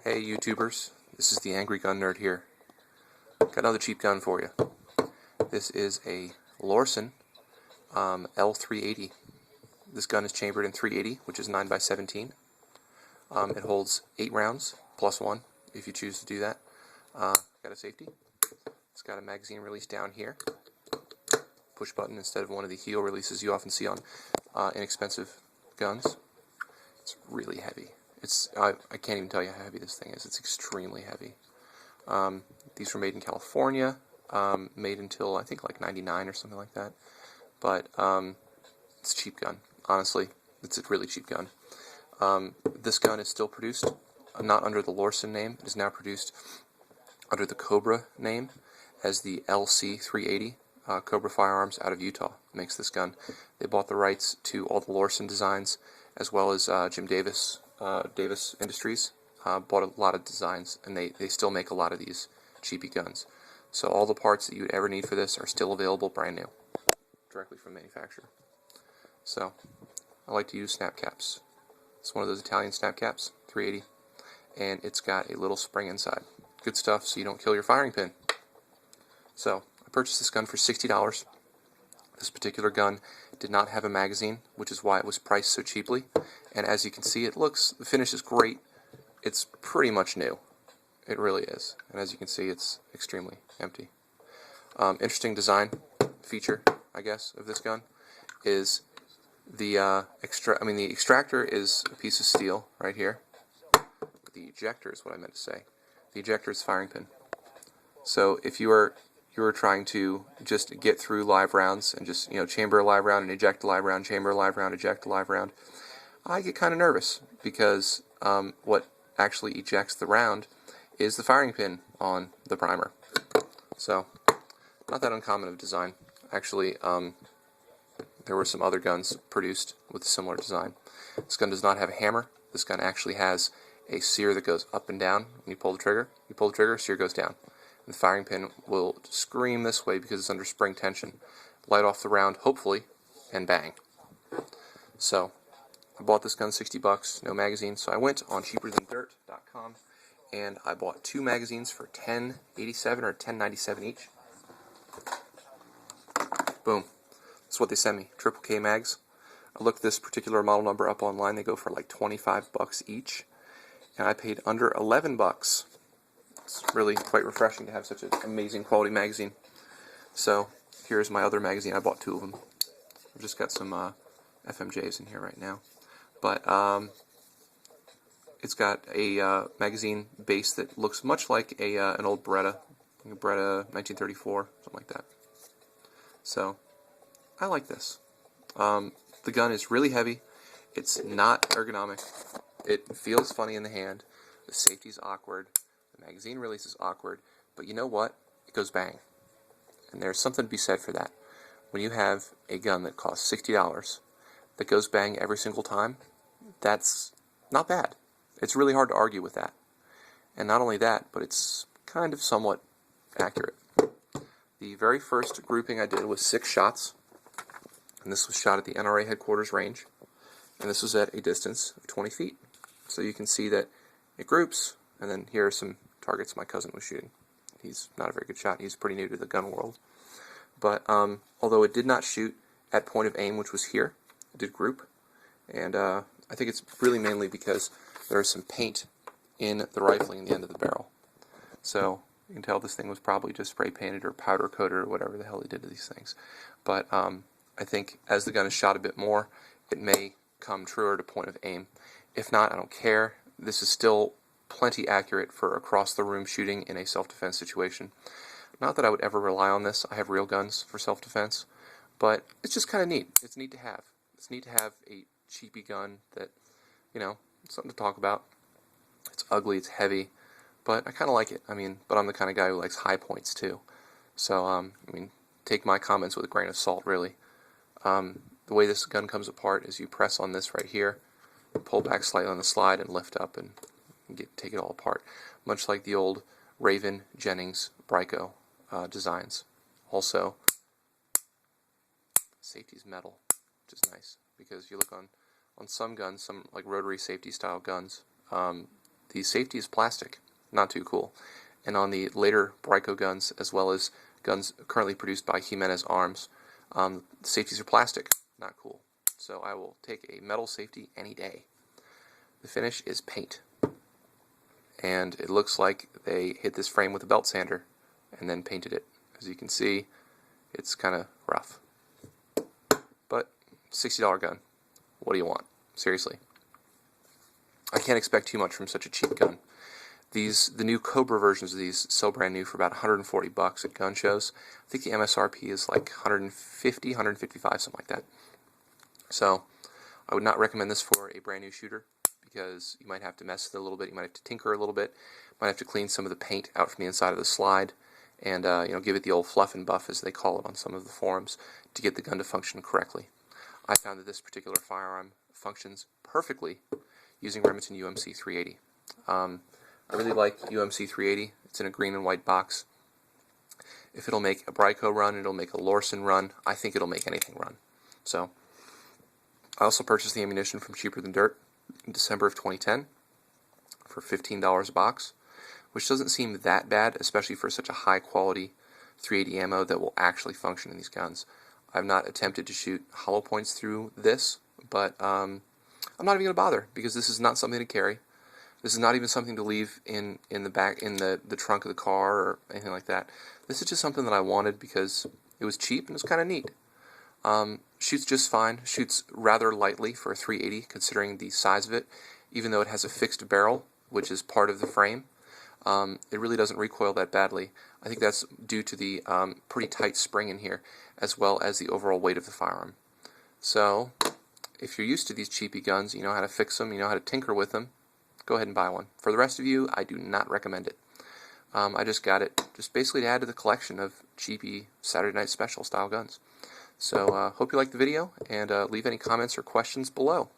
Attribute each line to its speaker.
Speaker 1: Hey YouTubers, this is the Angry Gun Nerd here. Got another cheap gun for you. This is a Lorcin L380. This gun is chambered in 380, which is 9x17. It holds 8 rounds, plus 1, if you choose to do that. Got a safety. It's got a magazine release down here. Push button instead of one of the heel releases you often see on inexpensive guns. It's really heavy. I can't even tell you how heavy this thing is. It's extremely heavy. These were made in California, made until I think like '99 or something like that. But it's a cheap gun. Honestly, it's a really cheap gun. This gun is still produced, not under the Lorcin name. It is now produced under the Cobra name as the LC380. Cobra Firearms out of Utah makes this gun. They bought the rights to all the Lorcin designs, as well as Jim Davis Industries bought a lot of designs, and they still make a lot of these cheapie guns. So all the parts that you would ever need for this are still available brand new, directly from manufacturer. So I like to use snap caps. It's one of those Italian snap caps, 380, and it's got a little spring inside. Good stuff, so you don't kill your firing pin. So I purchased this gun for $60. This particular gun did not have a magazine, which is why it was priced so cheaply. And as you can see, the finish is great. It's pretty much new. It really is. And as you can see, it's extremely empty. Interesting design feature, I guess, of this gun is the extractor is a piece of steel right here. But the ejector is what I meant to say. The ejector is firing pin. So if you were trying to just get through live rounds and just, chamber a live round and eject a live round, chamber a live round, eject a live round, I get kind of nervous because what actually ejects the round is the firing pin on the primer. So, not that uncommon of design. Actually, there were some other guns produced with a similar design. This gun does not have a hammer. This gun actually has a sear that goes up and down when you pull the trigger. You pull the trigger, sear goes down. The firing pin will scream this way because it's under spring tension. Light off the round, hopefully, and bang. So, I bought this gun $60, no magazine, so I went on cheaperthandirt.com and I bought 2 magazines for $10.87 or $10.97 each. Boom. That's what they sent me, triple K mags. I looked this particular model number up online. They go for like $25 each, and I paid under $11. It's really quite refreshing to have such an amazing quality magazine. So here's my other magazine. I bought 2 of them. I've just got some FMJs in here right now. But it's got a magazine base that looks much like an old Beretta, like a Beretta 1934, something like that. So I like this. The gun is really heavy. It's not ergonomic. It feels funny in the hand. The safety's awkward. The magazine release is awkward, but you know what? It goes bang. And there's something to be said for that. When you have a gun that costs $60 that goes bang every single time, that's not bad. It's really hard to argue with that. And not only that, but it's kind of somewhat accurate. The very first grouping I did was 6 shots, and this was shot at the NRA headquarters range, and this was at a distance of 20 feet. So you can see that it groups, and then here are some targets my cousin was shooting. He's not a very good shot. He's pretty new to the gun world. But although it did not shoot at point of aim, which was here, it did group. And I think it's really mainly because there's some paint in the rifling in the end of the barrel. So you can tell this thing was probably just spray painted or powder coated or whatever the hell they did to these things. But I think as the gun is shot a bit more, it may come truer to point of aim. If not, I don't care. This is still plenty accurate for across-the-room shooting in a self-defense situation. Not that I would ever rely on this. I have real guns for self-defense, but it's just kind of neat. It's neat to have. It's neat to have a cheapie gun that, something to talk about. It's ugly, it's heavy, but I kind of like it. But I'm the kind of guy who likes high points too. So, take my comments with a grain of salt, really. The way this gun comes apart is you press on this right here, pull back slightly on the slide, and lift up and take it all apart, much like the old Raven, Jennings, Brico designs. Also, safety's metal, which is nice because you look on some guns, some like rotary safety style guns, the safety is plastic, not too cool. And on the later Brico guns, as well as guns currently produced by Jimenez Arms, the safeties are plastic, not cool. So I will take a metal safety any day. The finish is paint. And it looks like they hit this frame with a belt sander and then painted it. As you can see, it's kind of rough. But $60 gun. What do you want? Seriously. I can't expect too much from such a cheap gun. The new Cobra versions of these sell brand new for about $140 at gun shows. I think the MSRP is like $150, $155, something like that. So I would not recommend this for a brand new shooter, because you might have to mess with it a little bit, you might have to tinker a little bit, might have to clean some of the paint out from the inside of the slide, and give it the old fluff and buff, as they call it on some of the forums, to get the gun to function correctly. I found that this particular firearm functions perfectly using Remington UMC 380. I really like UMC 380. It's in a green and white box. If it'll make a Brico run, it'll make a Lorcin run. I think it'll make anything run. So, I also purchased the ammunition from Cheaper Than Dirt in December of 2010 for $15 a box, which doesn't seem that bad, especially for such a high quality 380 ammo that will actually function in these guns. I've not attempted to shoot hollow points through this, but I'm not even going to bother, because this is not something to carry. This is not even something to leave in the back, in the trunk of the car or anything like that. This is just something that I wanted because it was cheap and it was kind of neat. Shoots just fine. Shoots rather lightly for a 380 considering the size of it, even though it has a fixed barrel, which is part of the frame. It really doesn't recoil that badly. I think that's due to the pretty tight spring in here, as well as the overall weight of the firearm. So, if you're used to these cheapie guns, you know how to fix them, you know how to tinker with them, go ahead and buy one. For the rest of you, I do not recommend it. I just got it just basically to add to the collection of cheapie Saturday Night Special style guns. So, hope you liked the video, and leave any comments or questions below.